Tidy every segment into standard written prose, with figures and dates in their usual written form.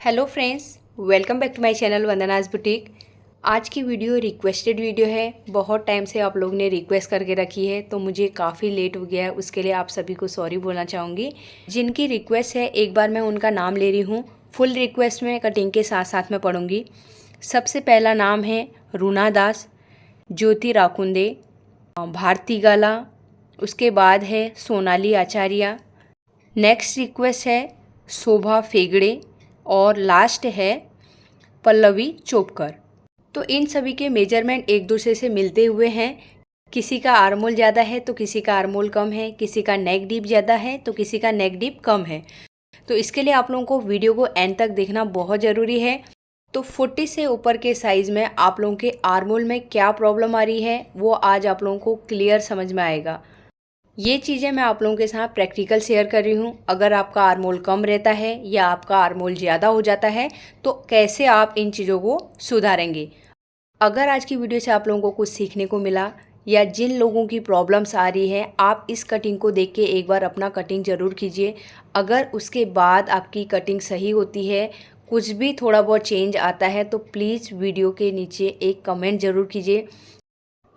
Hello friends, welcome back to my channel Vandana's boutique. आज की video requested video है। बहुत टाइम से आप लोग ने रिक्वेस्ट करके रखी है, तो मुझे काफ़ी लेट हो गया है। उसके लिए आप सभी को सॉरी बोलना चाहूँगी। जिनकी रिक्वेस्ट है एक बार मैं उनका नाम ले रही हूँ। फुल रिक्वेस्ट में कटिंग के साथ साथ में पढ़ूँगी। सबसे पहला नाम है रूना दास, ज्योति राकुंदे, भारती गाला, उसके बाद है सोनाली आचार्य, नेक्स्ट रिक्वेस्ट है शोभा फेगड़े और लास्ट है पल्लवी चोपकर। तो इन सभी के मेजरमेंट एक दूसरे से मिलते हुए हैं। किसी का आर्मोल ज़्यादा है तो किसी का आर्मोल कम है, किसी का नेक डीप ज़्यादा है तो किसी का नेक डीप कम है। तो इसके लिए आप लोगों को वीडियो को एंड तक देखना बहुत ज़रूरी है। तो 40 से ऊपर के साइज़ में आप लोगों के आर्मोल में क्या प्रॉब्लम आ रही है वो आज आप लोगों को क्लियर समझ में आएगा। ये चीज़ें मैं आप लोगों के साथ प्रैक्टिकल शेयर कर रही हूँ। अगर आपका आर्मोल कम रहता है या आपका आर्मोल ज़्यादा हो जाता है तो कैसे आप इन चीज़ों को सुधारेंगे। अगर आज की वीडियो से आप लोगों को कुछ सीखने को मिला या जिन लोगों की प्रॉब्लम्स आ रही है, आप इस कटिंग को देख के एक बार अपना कटिंग ज़रूर कीजिए। अगर उसके बाद आपकी कटिंग सही होती है, कुछ भी थोड़ा बहुत चेंज आता है, तो प्लीज़ वीडियो के नीचे एक कमेंट ज़रूर कीजिए।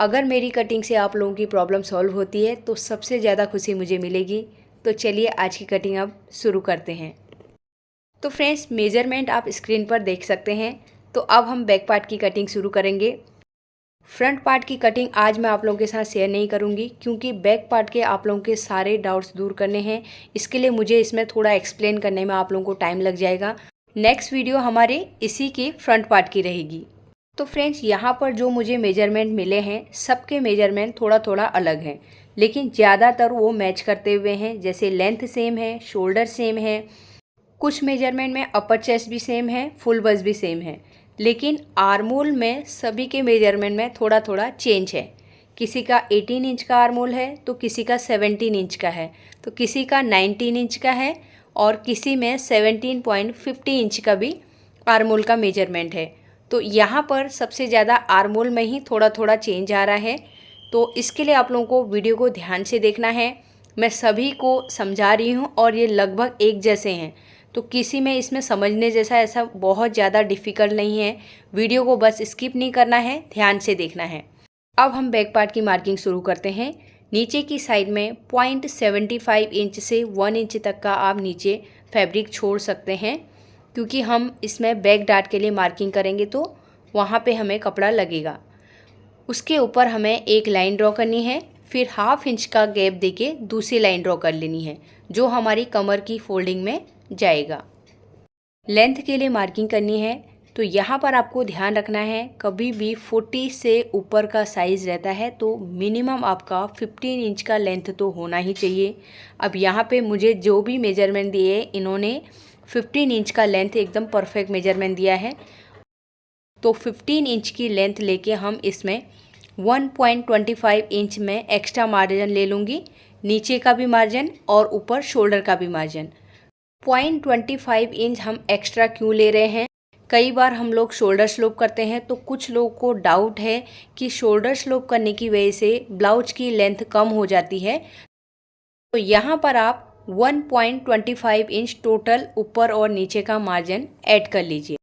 अगर मेरी कटिंग से आप लोगों की प्रॉब्लम सॉल्व होती है तो सबसे ज़्यादा खुशी मुझे मिलेगी। तो चलिए आज की कटिंग अब शुरू करते हैं। तो फ्रेंड्स, मेजरमेंट आप स्क्रीन पर देख सकते हैं। तो अब हम बैक पार्ट की कटिंग शुरू करेंगे। फ्रंट पार्ट की कटिंग आज मैं आप लोगों के साथ शेयर नहीं करूंगी, क्योंकि बैक पार्ट के आप लोगों के सारे डाउट्स दूर करने हैं। इसके लिए मुझे इसमें थोड़ा एक्सप्लेन करने में आप लोगों को टाइम लग जाएगा। नेक्स्ट वीडियो हमारे इसी के फ्रंट पार्ट की रहेगी। तो फ्रेंड्स, यहाँ पर जो मुझे मेजरमेंट मिले हैं, सबके मेजरमेंट थोड़ा थोड़ा अलग हैं, लेकिन ज़्यादातर वो मैच करते हुए हैं। जैसे लेंथ सेम है, शोल्डर सेम है, कुछ मेजरमेंट में अपर चेस्ट भी सेम है, फुल बस्ट भी सेम है, लेकिन आर्मोल में सभी के मेजरमेंट में थोड़ा थोड़ा चेंज है। किसी का 18 इंच का आर्मोल है तो किसी का 17 इंच का है, तो किसी का 19 इंच का है और किसी में 17.50 इंच का भी आर्मोल का मेजरमेंट है। तो यहाँ पर सबसे ज़्यादा आर्मोल में ही थोड़ा थोड़ा चेंज आ रहा है। तो इसके लिए आप लोगों को वीडियो को ध्यान से देखना है। मैं सभी को समझा रही हूँ और ये लगभग एक जैसे हैं, तो किसी में इसमें समझने जैसा ऐसा बहुत ज़्यादा डिफ़िकल्ट नहीं है। वीडियो को बस स्किप नहीं करना है, ध्यान से देखना है। अब हम बैक पार्ट की मार्किंग शुरू करते हैं। नीचे की साइड में 0.75 इंच से 1 इंच तक का आप नीचे फैब्रिक छोड़ सकते हैं, क्योंकि हम इसमें बैक डार्ट के लिए मार्किंग करेंगे तो वहाँ पे हमें कपड़ा लगेगा। उसके ऊपर हमें एक लाइन ड्रॉ करनी है, फिर ½ इंच का गैप देके दूसरी लाइन ड्रॉ कर लेनी है, जो हमारी कमर की फोल्डिंग में जाएगा। लेंथ के लिए मार्किंग करनी है, तो यहाँ पर आपको ध्यान रखना है, कभी भी 40 से ऊपर का साइज़ रहता है तो मिनिमम आपका 15 इंच का लेंथ तो होना ही चाहिए। अब यहाँ पे मुझे जो भी मेजरमेंट दिए, इन्होंने 15 इंच का लेंथ एकदम परफेक्ट मेजरमेंट दिया है। तो 15 इंच की लेंथ लेके हम इसमें 1.25 इंच में एक्स्ट्रा मार्जिन ले लूँगी, नीचे का भी मार्जिन और ऊपर शोल्डर का भी मार्जिन। 0.25 इंच हम एक्स्ट्रा क्यों ले रहे हैं? कई बार हम लोग शोल्डर स्लोप करते हैं, तो कुछ लोगों को डाउट है कि शोल्डर स्लोप करने की वजह से ब्लाउज की लेंथ कम हो जाती है। तो यहाँ पर आप 1.25 इंच टोटल ऊपर और नीचे का मार्जिन ऐड कर लीजिए।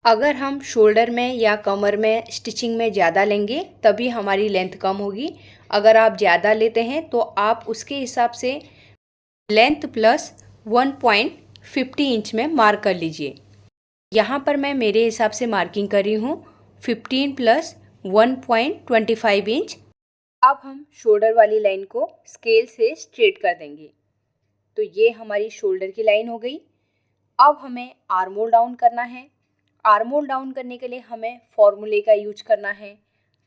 अगर हम शोल्डर में या कमर में स्टिचिंग में ज़्यादा लेंगे तभी हमारी लेंथ कम होगी। अगर आप ज़्यादा लेते हैं तो आप उसके हिसाब से लेंथ प्लस 1.50 इंच में मार्क कर लीजिए। यहाँ पर मैं मेरे हिसाब से मार्किंग कर रही हूँ 15 प्लस 1.25 इंच। अब हम शोल्डर वाली लाइन को स्केल से स्ट्रेट कर देंगे। तो ये हमारी शोल्डर की लाइन हो गई। अब हमें आर्मोल डाउन करना है। आर्मोल डाउन करने के लिए हमें फॉर्मूले का यूज करना है।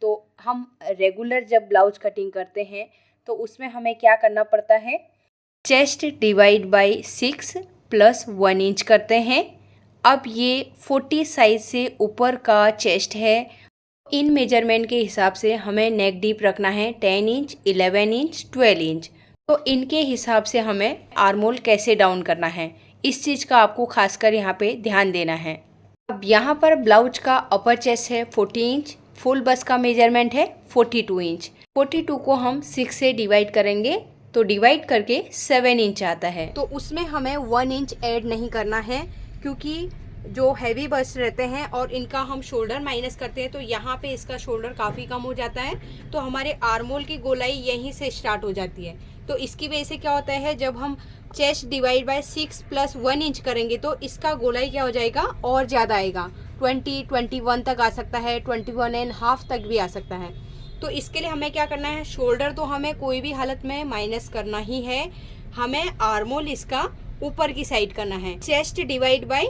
तो हम रेगुलर जब ब्लाउज कटिंग करते हैं तो उसमें हमें क्या करना पड़ता है, chest divide by 6 plus 1 inch करते हैं। अब ये 40 साइज से ऊपर का चेस्ट है। इन मेजरमेंट के हिसाब से हमें नेक डीप रखना है 10 इंच, 11 इंच, 12 इंच। तो इनके हिसाब से हमें आर्मोल कैसे डाउन करना है, इस चीज़ का आपको खासकर यहाँ पे ध्यान देना है। अब यहाँ पर ब्लाउज का अपर चेस्ट है 40 इंच, फुल बस्ट का मेजरमेंट है 42 इंच। 42 को हम 6 से डिवाइड करेंगे तो डिवाइड करके 7 इंच आता है। तो उसमें हमें 1 इंच ऐड नहीं करना है, क्योंकि जो हैवी बस्ट रहते हैं और इनका हम शोल्डर माइनस करते हैं तो यहाँ पे इसका शोल्डर काफ़ी कम हो जाता है। तो हमारे आर्मोल की गोलाई यहीं से स्टार्ट हो जाती है। तो इसकी वजह से क्या होता है, जब हम चेस्ट डिवाइड बाय 6 + 1 इंच करेंगे तो इसका गोलाई क्या हो जाएगा, और ज़्यादा आएगा। 21 तक आ सकता है, 21.5 तक भी आ सकता है। तो इसके लिए हमें क्या करना है, शोल्डर तो हमें कोई भी हालत में माइनस करना ही है। हमें आर्मोल इसका ऊपर की साइड करना है, चेस्ट डिवाइड बाय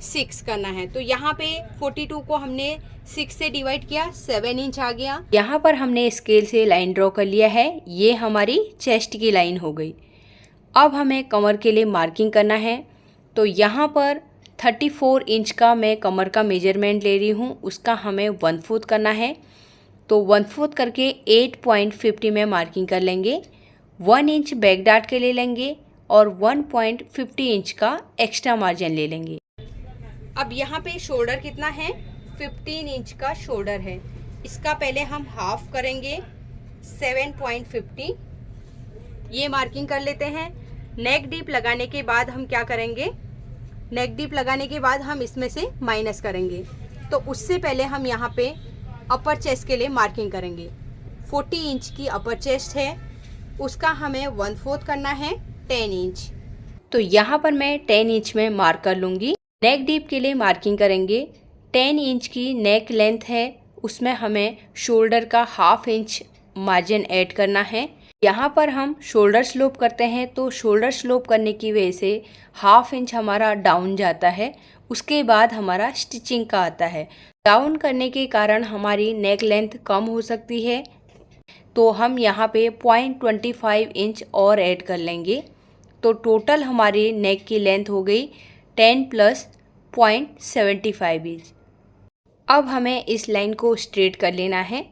6 करना है। तो यहाँ पे 42 को हमने 6 से डिवाइड किया, 7 इंच आ गया। यहाँ पर हमने स्केल से लाइन ड्रॉ कर लिया है, ये हमारी चेस्ट की लाइन हो गई। अब हमें कमर के लिए मार्किंग करना है। तो यहाँ पर 34 इंच का मैं कमर का मेजरमेंट ले रही हूँ, उसका हमें 1/4 करना है। तो 1/4 करके 8.50 में मार्किंग कर लेंगे। 1 इंच बैक डार्ट के ले लेंगे और 1.50 इंच का एक्स्ट्रा मार्जिन ले लेंगे। अब यहाँ पे शोल्डर कितना है, 15 इंच का शोल्डर है। इसका पहले हम हाफ करेंगे, 7.50 ये मार्किंग कर लेते हैं। नेक डीप लगाने के बाद हम क्या करेंगे, नेक डीप लगाने के बाद हम इसमें से माइनस करेंगे। तो उससे पहले हम यहाँ पे अपर चेस्ट के लिए मार्किंग करेंगे। 40 इंच की अपर चेस्ट है, उसका हमें 1/4 करना है, 10 इंच। तो यहाँ पर मैं 10 इंच में मार्क कर लूँगी। नेक डीप के लिए मार्किंग करेंगे। 10 इंच की नेक लेंथ है, उसमें हमें शोल्डर का 1/2 इंच मार्जिन ऐड करना है। यहाँ पर हम शोल्डर स्लोप करते हैं तो शोल्डर स्लोप करने की वजह से 1/2 इंच हमारा डाउन जाता है, उसके बाद हमारा स्टिचिंग का आता है। डाउन करने के कारण हमारी नेक लेंथ कम हो सकती है, तो हम यहाँ पे 0.25 इंच और ऐड कर लेंगे। तो टोटल हमारी नेक की लेंथ हो गई 10 + 0.75 इंच। अब हमें इस लाइन को स्ट्रेट कर लेना है।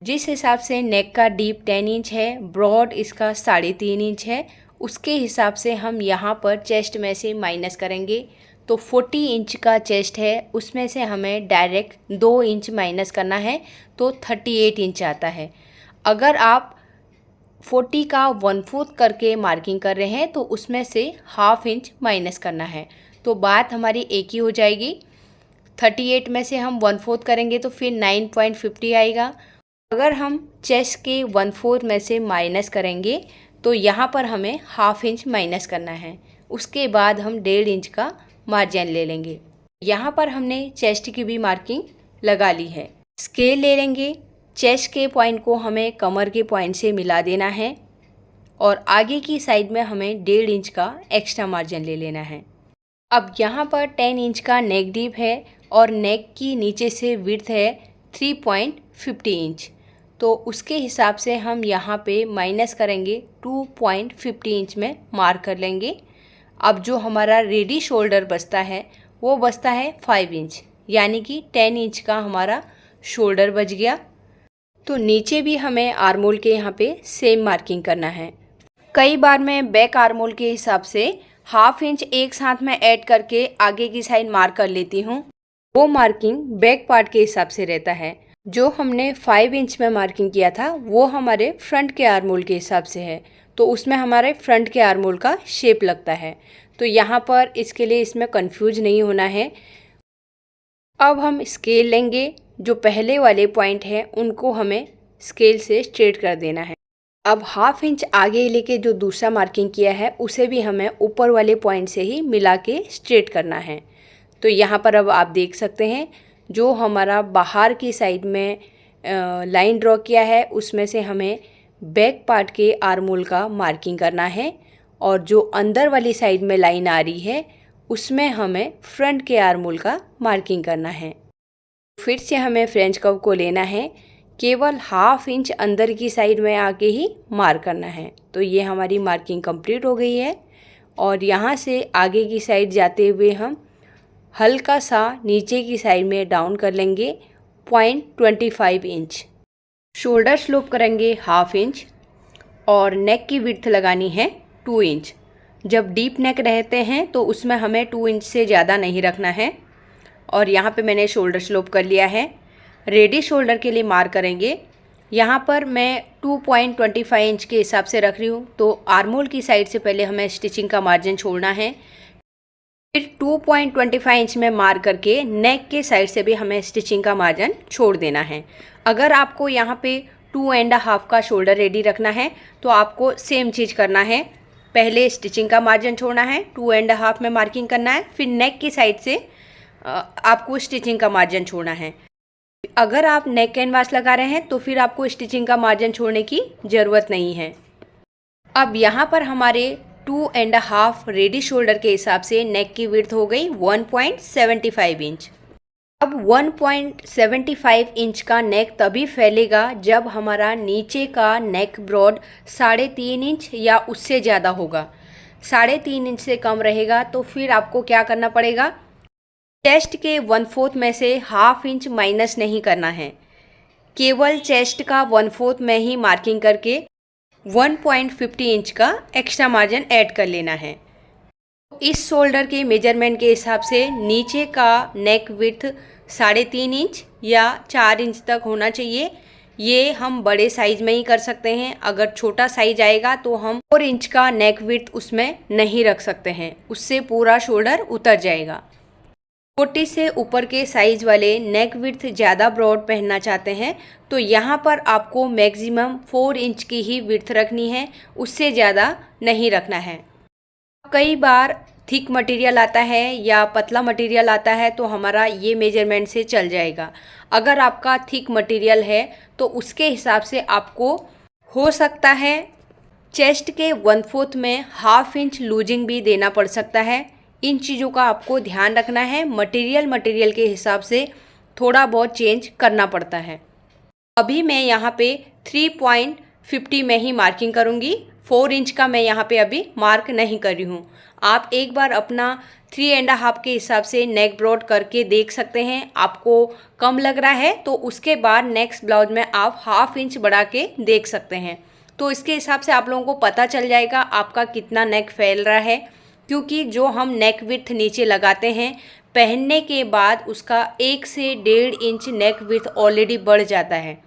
जिस हिसाब से नेक का डीप 10 इंच है, ब्रॉड इसका 3.5 इंच है, उसके हिसाब से हम यहाँ पर चेस्ट में से माइनस करेंगे। तो 40 इंच का चेस्ट है, उसमें से हमें डायरेक्ट 2 इंच माइनस करना है, तो 38 इंच आता है। अगर आप 40 का 1/4 करके मार्किंग कर रहे हैं तो उसमें से 1/2 इंच माइनस करना है, तो बात हमारी एक ही हो जाएगी। 38 में से हम 1/4 करेंगे तो फिर 9.50 आएगा। अगर हम चेस्ट के 1/4 में से माइनस करेंगे तो यहाँ पर हमें 1/2 इंच माइनस करना है, उसके बाद हम 1.5 इंच का मार्जिन ले लेंगे। यहाँ पर हमने चेस्ट की भी मार्किंग लगा ली है। स्केल ले लेंगे, चेस्ट के पॉइंट को हमें कमर के पॉइंट से मिला देना है और आगे की साइड में हमें 1.5 इंच का एक्स्ट्रा मार्जिन ले लेना है। अब यहाँ पर 10 इंच का नेक डीप है और नेक की नीचे से विड्थ है 3.50 इंच, तो उसके हिसाब से हम यहाँ पे माइनस करेंगे, 2.50 इंच में मार्क कर लेंगे। अब जो हमारा रेडी शोल्डर बचता है वो बचता है 5 इंच, यानी कि 10 इंच का हमारा शोल्डर बच गया। तो नीचे भी हमें आर्मोल के यहाँ पे सेम मार्किंग करना है। कई बार मैं बैक आर्मोल के हिसाब से 1/2 इंच एक साथ में ऐड करके आगे की साइड मार्क कर लेती हूँ, वो मार्किंग बैक पार्ट के हिसाब से रहता है। जो हमने 5 इंच में मार्किंग किया था वो हमारे फ्रंट के आर्मोल के हिसाब से है, तो उसमें हमारे फ्रंट के आर्मोल का शेप लगता है। तो यहाँ पर इसके लिए इसमें कंफ्यूज नहीं होना है। अब हम स्केल लेंगे, जो पहले वाले पॉइंट हैं उनको हमें स्केल से स्ट्रेट कर देना है। अब 1/2 इंच आगे लेके जो दूसरा मार्किंग किया है उसे भी हमें ऊपर वाले पॉइंट से ही मिला के स्ट्रेट करना है। तो यहाँ पर अब आप देख सकते हैं जो हमारा बाहर की साइड में लाइन ड्रॉ किया है उसमें से हमें बैक पार्ट के आर्मोल का मार्किंग करना है, और जो अंदर वाली साइड में लाइन आ रही है उसमें हमें फ्रंट के आर्मोल का मार्किंग करना है। फिर से हमें फ्रेंच कर्व को लेना है, केवल 1/2 इंच अंदर की साइड में आके ही मार्क करना है। तो ये हमारी मार्किंग कंप्लीट हो गई है और यहाँ से आगे की साइड जाते हुए हम हल्का सा नीचे की साइड में डाउन कर लेंगे 0.25 इंच। शोल्डर स्लोप करेंगे 1/2 इंच और नेक की विड्थ लगानी है 2 इंच। जब डीप नेक रहते हैं तो उसमें हमें 2 इंच से ज़्यादा नहीं रखना है। और यहाँ पे मैंने शोल्डर स्लोप कर लिया है। रेडी शोल्डर के लिए मार्क करेंगे, यहाँ पर मैं 2.25 इंच के हिसाब से रख रही हूँ। तो आर्मोल की साइड से पहले हमें स्टिचिंग का मार्जिन छोड़ना है। फिर 2.25 इंच में मार्क करके नेक के साइड से भी हमें स्टिचिंग का मार्जिन छोड़ देना है। अगर आपको यहाँ पे 2.5 का शोल्डर रेडी रखना है तो आपको सेम चीज़ करना है। पहले स्टिचिंग का मार्जिन छोड़ना है, 2.5 में मार्किंग करना है, फिर नेक की साइड से आपको स्टिचिंग का मार्जिन छोड़ना है। अगर आप नेक कैनवास लगा रहे हैं तो फिर आपको स्टिचिंग का मार्जिन छोड़ने की ज़रूरत नहीं है। अब यहाँ पर हमारे 2.5 रेडी शोल्डर के हिसाब से नेक की विड्थ हो गई 1.75 इंच। अब 1.75 इंच का नेक तभी फैलेगा जब हमारा नीचे का नेक ब्रॉड 3.5 इंच या उससे ज़्यादा होगा। 3.5 इंच से कम रहेगा तो फिर आपको क्या करना पड़ेगा, चेस्ट के 1/4 में से ½ इंच माइनस नहीं करना है, केवल चेस्ट का 1/4 में ही मार्किंग करके 1.50 इंच का एक्स्ट्रा मार्जिन ऐड कर लेना है। इस शोल्डर के मेजरमेंट के हिसाब से नीचे का नेक विड्थ 3.5 इंच या 4 इंच तक होना चाहिए। ये हम बड़े साइज में ही कर सकते हैं। अगर छोटा साइज आएगा तो हम 4 इंच का नेक विड्थ उसमें नहीं रख सकते हैं, उससे पूरा शोल्डर उतर जाएगा। 40 से ऊपर के साइज वाले नेक विड्थ ज़्यादा ब्रॉड पहनना चाहते हैं तो यहाँ पर आपको मैक्सिमम 4 इंच की ही विड्थ रखनी है, उससे ज़्यादा नहीं रखना है। कई बार थिक मटेरियल आता है या पतला मटेरियल आता है तो हमारा ये मेजरमेंट से चल जाएगा। अगर आपका थिक मटेरियल है तो उसके हिसाब से आपको हो सकता है चेस्ट के 1/4 में ½ इंच लूजिंग भी देना पड़ सकता है। इन चीज़ों का आपको ध्यान रखना है। मटेरियल के हिसाब से थोड़ा बहुत चेंज करना पड़ता है। अभी मैं यहाँ पे 3.50 में ही मार्किंग करूँगी, 4 इंच का मैं यहाँ पे अभी मार्क नहीं कर रही हूँ। आप एक बार अपना 3.5 के हिसाब से नेक ब्रॉड करके देख सकते हैं। आपको कम लग रहा है तो उसके बाद नेक्स्ट ब्लाउज में आप ½ इंच बढ़ा के देख सकते हैं। तो इसके हिसाब से आप लोगों को पता चल जाएगा आपका कितना नेक फैल रहा है, क्योंकि जो हम नेक विड्थ नीचे लगाते हैं पहनने के बाद उसका 1 से 1.5 इंच नेक विड्थ ऑलरेडी बढ़ जाता है।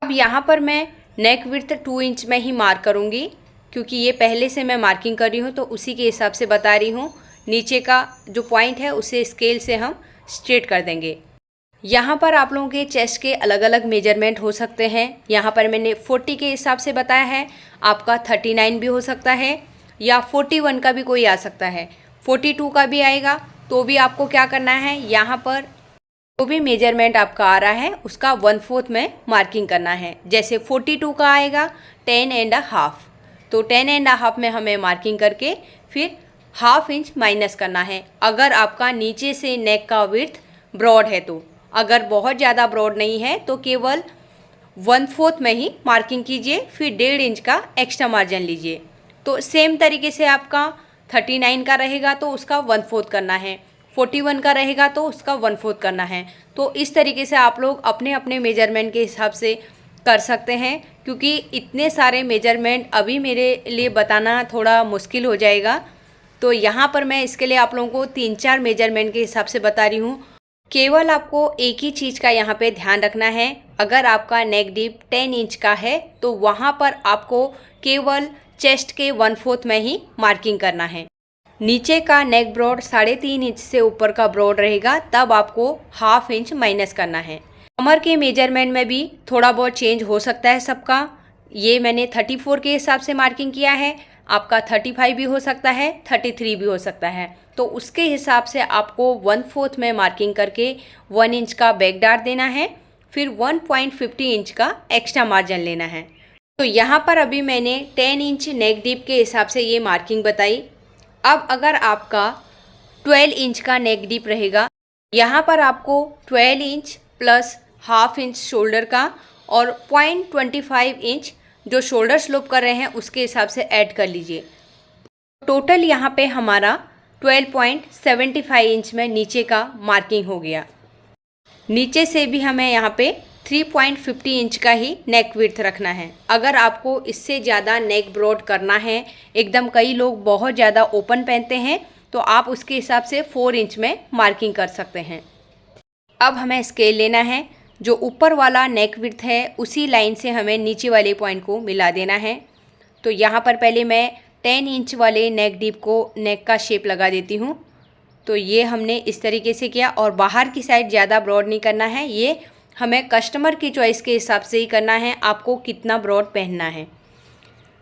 अब यहाँ पर मैं नेक विड्थ 2 इंच में ही मार्क करूँगी, क्योंकि ये पहले से मैं मार्किंग कर रही हूँ तो उसी के हिसाब से बता रही हूँ। नीचे का जो पॉइंट है उसे स्केल से हम स्ट्रेट कर देंगे। यहाँ पर आप लोगों के चेस्ट के अलग अलग मेजरमेंट हो सकते हैं। यहाँ पर मैंने 40 के हिसाब से बताया है, आपका 39 भी हो सकता है या 41 का भी कोई आ सकता है, 42 का भी आएगा। तो भी आपको क्या करना है, यहाँ पर जो भी मेजरमेंट आपका आ रहा है उसका 1/4 में मार्किंग करना है। जैसे 42 का आएगा 10.5, तो 10.5 में हमें मार्किंग करके फिर ½ इंच माइनस करना है। अगर आपका नीचे से नेक का विड्थ ब्रॉड है तो, अगर बहुत ज़्यादा ब्रॉड नहीं है तो केवल 1/4 में ही मार्किंग कीजिए, फिर 1.5 इंच का एक्स्ट्रा मार्जिन लीजिए। तो सेम तरीके से आपका 39 का रहेगा तो उसका 1/4 करना है, 41 का रहेगा तो उसका 1/4 करना है। तो इस तरीके से आप लोग अपने अपने मेजरमेंट के हिसाब से कर सकते हैं, क्योंकि इतने सारे मेजरमेंट अभी मेरे लिए बताना थोड़ा मुश्किल हो जाएगा। तो यहाँ पर मैं इसके लिए आप लोगों को 3-4 मेजरमेंट के हिसाब से बता रही हूँ। केवल आपको एक ही चीज़ का यहाँ पे ध्यान रखना है, अगर आपका नेक डीप 10 इंच का है तो वहाँ पर आपको केवल चेस्ट के 1/4 में ही मार्किंग करना है। नीचे का नेक ब्रॉड 3.5 इंच से ऊपर का ब्रॉड रहेगा तब आपको ½ इंच माइनस करना है। कमर के मेजरमेंट में भी थोड़ा बहुत चेंज हो सकता है सबका। ये मैंने 34 के हिसाब से मार्किंग किया है, आपका 35 भी हो सकता है, 33 भी हो सकता है। तो उसके हिसाब से आपको 1/4 में मार्किंग करके 1 इंच का बैक डार्ट देना है, फिर 1.50 इंच का एक्स्ट्रा मार्जिन लेना है। तो यहाँ पर अभी मैंने 10 इंच नेक डीप के हिसाब से ये मार्किंग बताई। अब अगर आपका 12 इंच का नेक डीप रहेगा, यहाँ पर आपको 12 इंच प्लस ½ इंच शोल्डर का और 0.25 इंच जो शोल्डर स्लोप कर रहे हैं उसके हिसाब से ऐड कर लीजिए। टोटल यहाँ पे हमारा 12.75 इंच में नीचे का मार्किंग हो गया। नीचे से भी हमें यहाँ पे 3.50 इंच का ही नेक विड्थ रखना है। अगर आपको इससे ज़्यादा नेक ब्रॉड करना है, एकदम कई लोग बहुत ज़्यादा ओपन पहनते हैं, तो आप उसके हिसाब से 4 इंच में मार्किंग कर सकते हैं। अब हमें स्केल लेना है, जो ऊपर वाला नेक विड्थ है उसी लाइन से हमें नीचे वाले पॉइंट को मिला देना है। तो यहाँ पर पहले मैं 10 इंच वाले नेक डीप को नेक का शेप लगा देती हूँ। तो ये हमने इस तरीके से किया। और बाहर की साइड ज़्यादा ब्रॉड नहीं करना है, ये हमें कस्टमर की चॉइस के हिसाब से ही करना है, आपको कितना ब्रॉड पहनना है।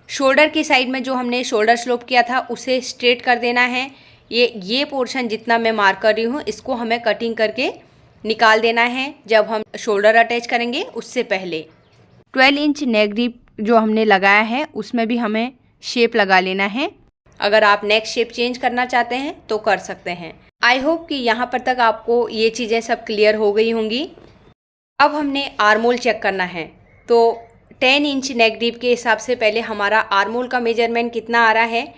शोल्डर की साइड में जो हमने शोल्डर स्लोप किया था उसे स्ट्रेट कर देना है। ये पोर्शन जितना मैं मार्क कर रही हूँ इसको हमें कटिंग करके निकाल देना है जब हम शोल्डर अटैच करेंगे उससे पहले। 12 इंच नेक डीप जो हमने लगाया है उसमें भी हमें शेप लगा लेना है। अगर आप नेक शेप चेंज करना चाहते हैं तो कर सकते हैं। आई होप कि यहाँ पर तक आपको ये चीज़ें सब क्लियर हो गई होंगी। अब हमने आर्मोल चेक करना है। तो 10 इंच नेक डीप के हिसाब से पहले हमारा आर्मोल का मेजरमेंट कितना आ रहा है।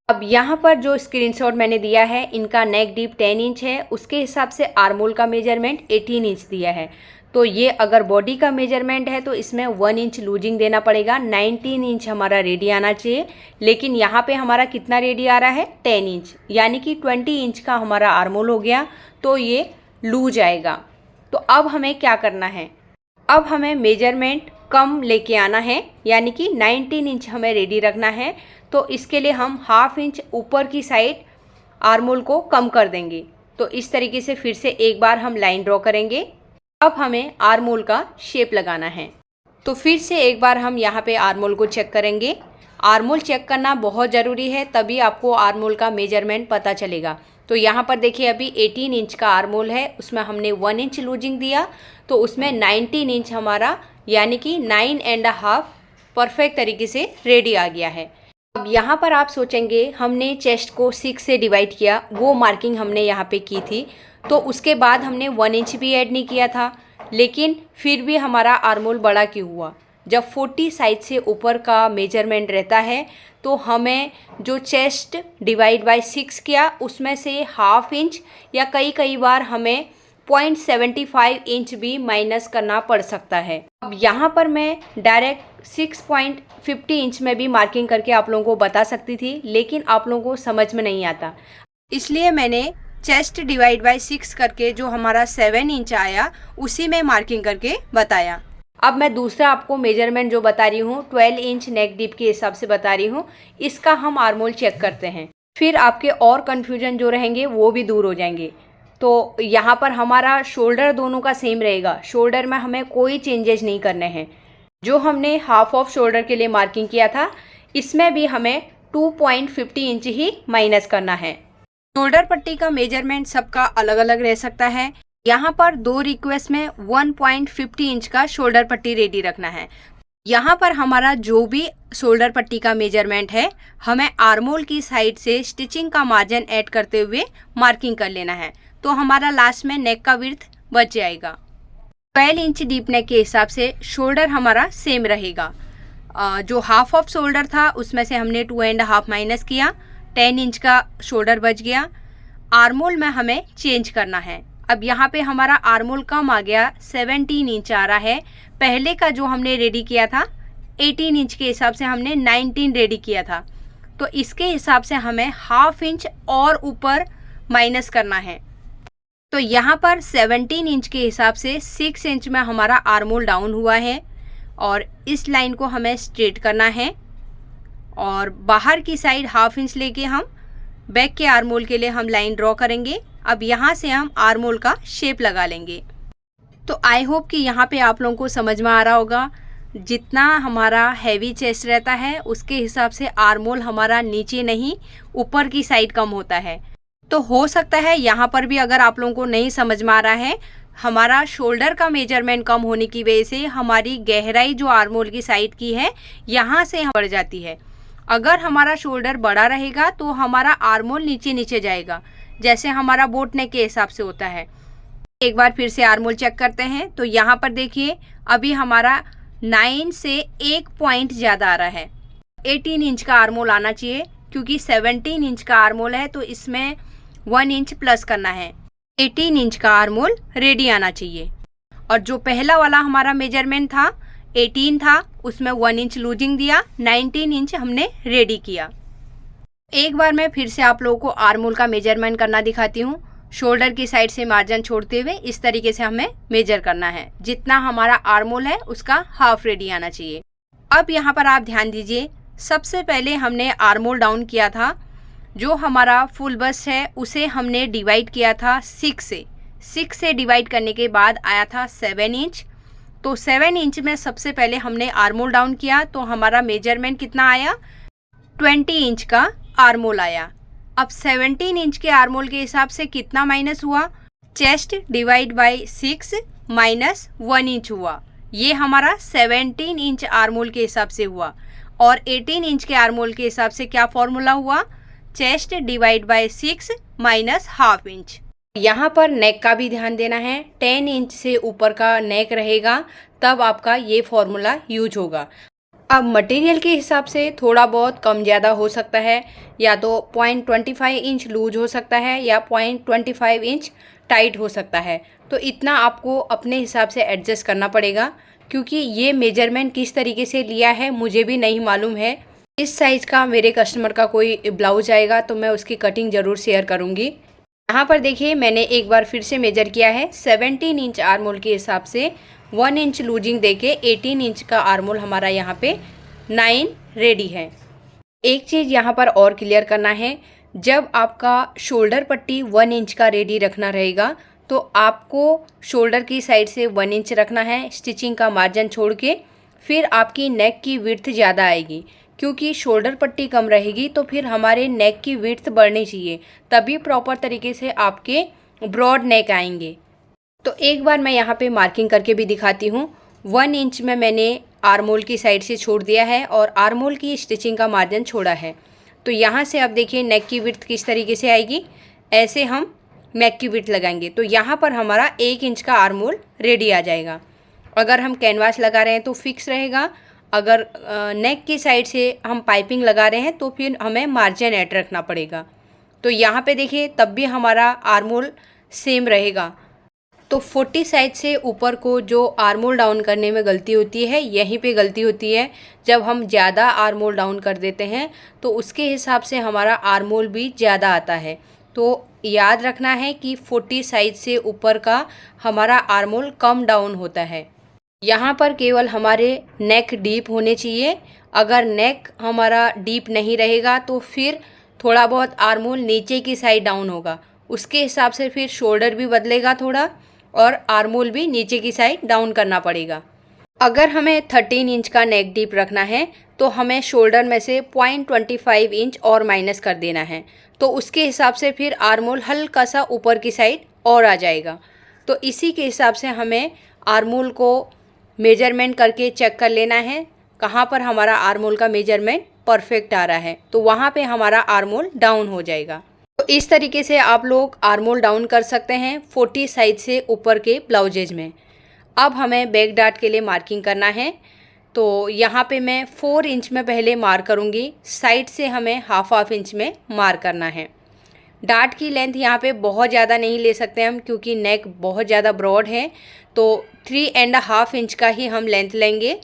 अब यहाँ पर जो स्क्रीनशॉट मैंने दिया है इनका नेक डीप 10 इंच है, उसके हिसाब से आर्मोल का मेजरमेंट 18 इंच दिया है। तो ये अगर बॉडी का मेजरमेंट है तो इसमें 1 इंच लूजिंग देना पड़ेगा, 19 इंच हमारा रेडी आना चाहिए। लेकिन यहाँ पे हमारा कितना रेडी आ रहा है 10 इंच, यानी कि 20 इंच का हमारा आर्मोल हो गया, तो ये लूज आएगा। तो अब हमें क्या करना है, अब हमें मेजरमेंट कम लेके आना है, यानी कि 19 इंच हमें रेडी रखना है। तो इसके लिए हम ½ इंच ऊपर की साइड आर्मोल को कम कर देंगे। तो इस तरीके से फिर से एक बार हम लाइन ड्रॉ करेंगे। अब हमें आर्मोल का शेप लगाना है। तो फिर से एक बार हम यहाँ पे आर्मोल को चेक करेंगे। आर्मोल चेक करना बहुत ज़रूरी है, तभी आपको आर्मोल का मेजरमेंट पता चलेगा। तो यहाँ पर देखिए अभी 18 इंच का आर्मोल है, उसमें हमने 1 इंच लूजिंग दिया, तो उसमें 19 इंच हमारा यानी कि 9.5 परफेक्ट तरीके से रेडी आ गया है। अब यहाँ पर आप सोचेंगे हमने चेस्ट को 6 से डिवाइड किया, वो मार्किंग हमने यहाँ पे की थी, तो उसके बाद हमने 1 इंच भी ऐड नहीं किया था, लेकिन फिर भी हमारा आर्मोल बड़ा क्यों हुआ। जब 40 साइज से ऊपर का मेजरमेंट रहता है तो हमें जो चेस्ट डिवाइड बाय 6 किया उसमें से ½ इंच या कई बार हमें 0.75 इंच भी माइनस करना पड़ सकता है। अब यहाँ पर मैं डायरेक्ट 6.50 इंच में भी मार्किंग करके आप लोगों को बता सकती थी, लेकिन आप लोगों को समझ में नहीं आता, इसलिए मैंने चेस्ट डिवाइड बाय 6 करके जो हमारा 7 इंच आया उसी में मार्किंग करके बताया। अब मैं दूसरा आपको मेजरमेंट जो बता रही हूँ 12 इंच नेक डीप के हिसाब से बता रही हूँ, इसका हम आर्मोल चेक करते हैं, फिर आपके और कन्फ्यूजन जो रहेंगे वो भी दूर हो जाएंगे। तो यहाँ पर हमारा शोल्डर दोनों का सेम रहेगा, शोल्डर में हमें कोई चेंजेस नहीं करने हैं। जो हमने हाफ ऑफ शोल्डर के लिए मार्किंग किया था इसमें भी हमें 2.50 इंच ही माइनस करना है। शोल्डर पट्टी का मेजरमेंट सबका अलग अलग रह सकता है। यहाँ पर 2 रिक्वेस्ट में 1.50 इंच का शोल्डर पट्टी रेडी रखना है। यहाँ पर हमारा जो भी शोल्डर पट्टी का मेजरमेंट है हमें आर्मोल की साइड से स्टिचिंग का मार्जिन ऐड करते हुए मार्किंग कर लेना है, तो हमारा लास्ट में नेक का विड्थ बच जाएगा। 12 इंच डीप नेक के हिसाब से शोल्डर हमारा सेम रहेगा। जो हाफ ऑफ शोल्डर था उसमें से हमने 2.5 माइनस किया, 10 इंच का शोल्डर बच गया। आर्मोल में हमें चेंज करना है। अब यहाँ पे हमारा आर्मोल कम आ गया, 17 इंच आ रहा है। पहले का जो हमने रेडी किया था 18 इंच के हिसाब से हमने 19 रेडी किया था, तो इसके हिसाब से हमें ½ इंच और ऊपर माइनस करना है। तो यहाँ पर 17 इंच के हिसाब से 6 इंच में हमारा आर्मोल डाउन हुआ है और इस लाइन को हमें स्ट्रेट करना है और बाहर की साइड ½ इंच लेके हम बैक के आर्मोल के लिए हम लाइन ड्रॉ करेंगे। अब यहाँ से हम आर्मोल का शेप लगा लेंगे। तो आई होप कि यहाँ पे आप लोगों को समझ में आ रहा होगा, जितना हमारा हैवी चेस्ट रहता है उसके हिसाब से आर्मोल हमारा नीचे नहीं ऊपर की साइड कम होता है। तो हो सकता है यहाँ पर भी अगर आप लोगों को नहीं समझ में आ रहा है, हमारा शोल्डर का मेजरमेंट कम होने की वजह से हमारी गहराई जो आर्मोल की साइड की है यहाँ से बढ़ जाती है। अगर हमारा शोल्डर बड़ा रहेगा तो हमारा आर्मोल नीचे नीचे जाएगा, जैसे हमारा बोट नेक के हिसाब से होता है। एक बार फिर से आर्मोल चेक करते हैं। तो यहाँ पर देखिए अभी हमारा 9 से 1 पॉइंट ज़्यादा आ रहा है। 18 इंच का आर्मोल आना चाहिए, क्योंकि 17 इंच का आर्मोल है तो इसमें 1 इंच प्लस करना है। 18 इंच का आर्मोल रेडी आना चाहिए। और जो पहला वाला हमारा मेजरमेंट था 18 था, उसमें 1 इंच लूजिंग दिया, 19 इंच हमने रेडी किया। एक बार मैं फिर से आप लोगों को आर्मोल का मेजरमेंट करना दिखाती हूँ। शोल्डर की साइड से मार्जिन छोड़ते हुए इस तरीके से हमें मेजर करना है। जितना हमारा आर्मोल है उसका ½ रेडी आना चाहिए। अब यहाँ पर आप ध्यान दीजिए, सबसे पहले हमने आर्मोल डाउन किया था जो हमारा फुल बस्ट है उसे हमने डिवाइड किया था 6 से। 6 से डिवाइड करने के बाद आया था 7 इंच। तो 7 इंच में सबसे पहले हमने आर्मोल डाउन किया, तो हमारा मेजरमेंट कितना आया, 20 इंच का आर्मोल आया। अब 17 इंच के आर्मोल के हिसाब से कितना माइनस हुआ, chest divide by 6 minus 1 inch हुआ। ये हमारा 17 इंच आर्मोल के हिसाब से हुआ। और 18 इंच के आर्मोल के हिसाब से क्या फॉर्मूला हुआ, chest divide by 6 minus half inch. यहाँ पर नेक का भी ध्यान देना है, 10 इंच से ऊपर का नेक रहेगा तब आपका ये फॉर्मूला यूज होगा। अब मटेरियल के हिसाब से थोड़ा बहुत कम ज़्यादा हो सकता है, या तो 0.25 इंच लूज हो सकता है या 0.25 इंच टाइट हो सकता है। तो इतना आपको अपने हिसाब से एडजस्ट करना पड़ेगा, क्योंकि ये मेजरमेंट किस तरीके से लिया है मुझे भी नहीं मालूम है। इस साइज़ का मेरे कस्टमर का कोई ब्लाउज आएगा तो मैं उसकी कटिंग ज़रूर शेयर करूँगी। यहाँ पर देखिए मैंने एक बार फिर से मेजर किया है, 17 इंच आर्मोल के हिसाब से 1 इंच लूजिंग देके 18 इंच का आर्मोल हमारा यहाँ पे 9 रेडी है। एक चीज़ यहाँ पर और क्लियर करना है, जब आपका शोल्डर पट्टी 1 इंच का रेडी रखना रहेगा तो आपको शोल्डर की साइड से 1 इंच रखना है स्टिचिंग का मार्जिन छोड़ के। फिर आपकी नेक की विड्थ ज़्यादा आएगी, क्योंकि शोल्डर पट्टी कम रहेगी तो फिर हमारे नेक की विड्थ बढ़नी चाहिए, तभी प्रॉपर तरीके से आपके ब्रॉड नेक आएंगे। तो एक बार मैं यहाँ पे मार्किंग करके भी दिखाती हूँ। 1 इंच में मैंने आर्मोल की साइड से छोड़ दिया है और आर्मोल की स्टिचिंग का मार्जिन छोड़ा है। तो यहाँ से अब देखिए नेक की विड्थ किस तरीके से आएगी, ऐसे हम नेक की विड्थ लगाएंगे तो यहाँ पर हमारा 1 इंच का आर्मोल रेडी आ जाएगा। अगर हम कैनवास लगा रहे हैं तो फिक्स रहेगा, अगर नेक की साइड से हम पाइपिंग लगा रहे हैं तो फिर हमें मार्जिन ऐड रखना पड़ेगा। तो यहाँ पे देखिए तब भी हमारा आर्मोल सेम रहेगा। तो 40 साइज से ऊपर को जो आर्मोल डाउन करने में गलती होती है, यहीं पे गलती होती है। जब हम ज़्यादा आर्मोल डाउन कर देते हैं तो उसके हिसाब से हमारा आर्मोल भी ज़्यादा आता है। तो याद रखना है कि 40 साइज से ऊपर का हमारा आर्मोल कम डाउन होता है। यहाँ पर केवल हमारे नेक डीप होने चाहिए। अगर नेक हमारा डीप नहीं रहेगा तो फिर थोड़ा बहुत आर्मोल नीचे की साइड डाउन होगा, उसके हिसाब से फिर शोल्डर भी बदलेगा थोड़ा और आर्मोल भी नीचे की साइड डाउन करना पड़ेगा। अगर हमें 13 इंच का नेक डीप रखना है तो हमें शोल्डर में से 0.25 इंच और माइनस कर देना है, तो उसके हिसाब से फिर आर्मोल हल्का सा ऊपर की साइड और आ जाएगा। तो इसी के हिसाब से हमें आर्मोल को मेजरमेंट करके चेक कर लेना है कहाँ पर हमारा आर्मोल का मेजरमेंट परफेक्ट आ रहा है, तो वहाँ पे हमारा आर्मोल डाउन हो जाएगा। तो इस तरीके से आप लोग आर्मोल डाउन कर सकते हैं 40 साइज से ऊपर के ब्लाउजेज में। अब हमें बैक डार्ट के लिए मार्किंग करना है, तो यहाँ पे मैं 4 इंच में पहले मार्क करूँगी, साइड से हमें हाफ इंच में मार्क करना है। डार्ट की लेंथ यहाँ पे बहुत ज़्यादा नहीं ले सकते हम, क्योंकि नेक बहुत ज़्यादा ब्रॉड है, तो 3.5 इंच का ही हम लेंथ लेंगे।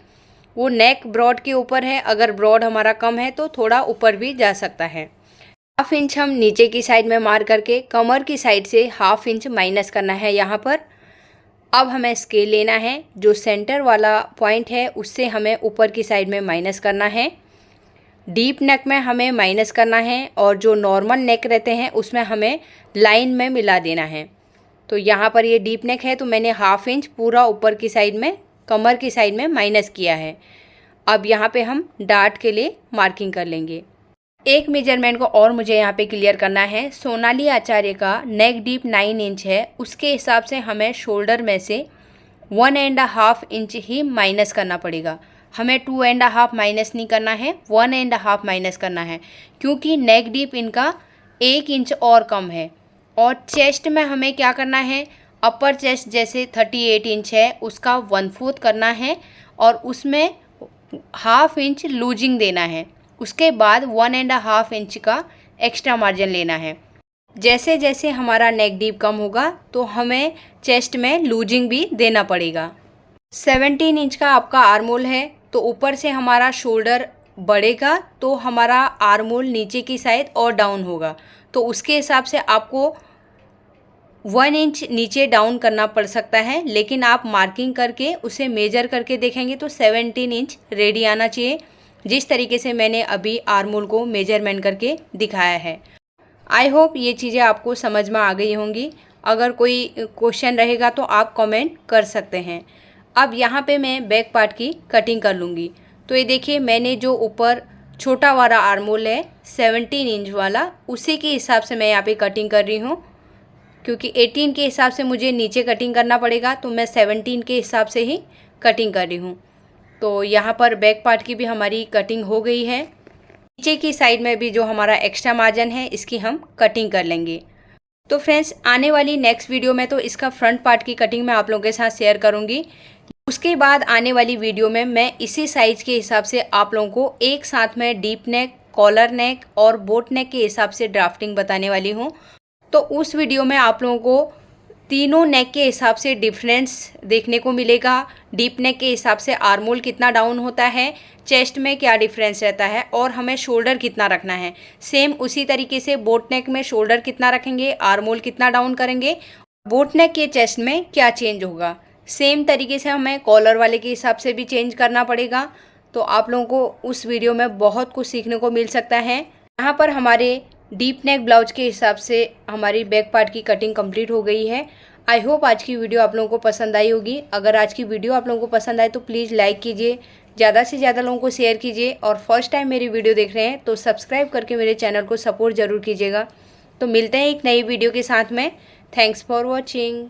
वो नेक ब्रॉड के ऊपर है, अगर ब्रॉड हमारा कम है तो थोड़ा ऊपर भी जा सकता है। हाफ इंच हम नीचे की साइड में मार्क करके कमर की साइड से हाफ इंच माइनस करना है यहाँ पर। अब हमें स्केल लेना है, जो सेंटर वाला पॉइंट है उससे हमें ऊपर की साइड में माइनस करना है। डीप नेक में हमें माइनस करना है और जो नॉर्मल नेक रहते हैं उसमें हमें लाइन में मिला देना है। तो यहाँ पर ये डीप नेक है तो मैंने हाफ इंच पूरा ऊपर की साइड में कमर की साइड में माइनस किया है। अब यहाँ पे हम डार्ट के लिए मार्किंग कर लेंगे। एक मेजरमेंट को और मुझे यहाँ पे क्लियर करना है। सोनाली आचार्य का नेक डीप 9 इंच है, उसके हिसाब से हमें शोल्डर में से 1.5 इंच ही माइनस करना पड़ेगा। हमें 2.5 माइनस नहीं करना है, 1.5 माइनस करना है, क्योंकि नेक डीप इनका 1 इंच और कम है। और चेस्ट में हमें क्या करना है, अपर चेस्ट जैसे 38 इंच है उसका 1/4 करना है और उसमें हाफ इंच लूजिंग देना है। उसके बाद 1.5 इंच का एक्स्ट्रा मार्जिन लेना है। जैसे जैसे हमारा नेक डीप कम होगा तो हमें चेस्ट में लूजिंग भी देना पड़ेगा। 17 इंच का आपका आर्मोल है तो ऊपर से हमारा शोल्डर बढ़ेगा तो हमारा आर्मोल नीचे की साइड और डाउन होगा, तो उसके हिसाब से आपको 1 इंच नीचे डाउन करना पड़ सकता है। लेकिन आप मार्किंग करके उसे मेजर करके देखेंगे तो 17 इंच रेडी आना चाहिए, जिस तरीके से मैंने अभी आर्मोल को मेजरमेंट करके दिखाया है। आई होप ये चीज़ें आपको समझ में आ गई होंगी। अगर कोई क्वेश्चन रहेगा तो आप कमेंट कर सकते हैं। अब यहाँ पे मैं बैक पार्ट की कटिंग कर लूँगी। तो ये देखिए, मैंने जो ऊपर छोटा वाला आर्मोल है 17 इंच वाला, उसी के हिसाब से मैं यहाँ पे कटिंग कर रही हूँ, क्योंकि 18 के हिसाब से मुझे नीचे कटिंग करना पड़ेगा, तो मैं 17 के हिसाब से ही कटिंग कर रही हूँ। तो यहाँ पर बैक पार्ट की भी हमारी कटिंग हो गई है। नीचे की साइड में भी जो हमारा एक्स्ट्रा मार्जिन है इसकी हम कटिंग कर लेंगे। तो फ्रेंड्स, आने वाली नेक्स्ट वीडियो में तो इसका फ्रंट पार्ट की कटिंग मैं आप लोगों के साथ शेयर करूँगी। उसके बाद आने वाली वीडियो में मैं इसी साइज़ के हिसाब से आप लोगों को एक साथ में डीप नेक, कॉलर नेक और बोट नेक के हिसाब से ड्राफ्टिंग बताने वाली हूँ। तो उस वीडियो में आप लोगों को तीनों नेक के हिसाब से डिफरेंस देखने को मिलेगा। डीप नेक के हिसाब से आर्मोल कितना डाउन होता है, चेस्ट में क्या डिफरेंस रहता है और हमें शोल्डर कितना रखना है। सेम उसी तरीके से बोट नेक में शोल्डर कितना रखेंगे, आर्मोल कितना डाउन करेंगे, बोट नेक के चेस्ट में क्या चेंज होगा। सेम तरीके से हमें कॉलर वाले के हिसाब से भी चेंज करना पड़ेगा। तो आप लोगों को उस वीडियो में बहुत कुछ सीखने को मिल सकता है। यहाँ पर हमारे डीप नेक ब्लाउज के हिसाब से हमारी बैक पार्ट की कटिंग कंप्लीट हो गई है। आई होप आज की वीडियो आप लोगों को पसंद आई होगी। अगर आज की वीडियो आप लोगों को पसंद आए तो प्लीज़ लाइक कीजिए, ज़्यादा से ज़्यादा लोगों को शेयर कीजिए, और फर्स्ट टाइम मेरी वीडियो देख रहे हैं तो सब्सक्राइब करके मेरे चैनल को सपोर्ट ज़रूर कीजिएगा। तो मिलते हैं एक नई वीडियो के साथ में। Thanks for watching.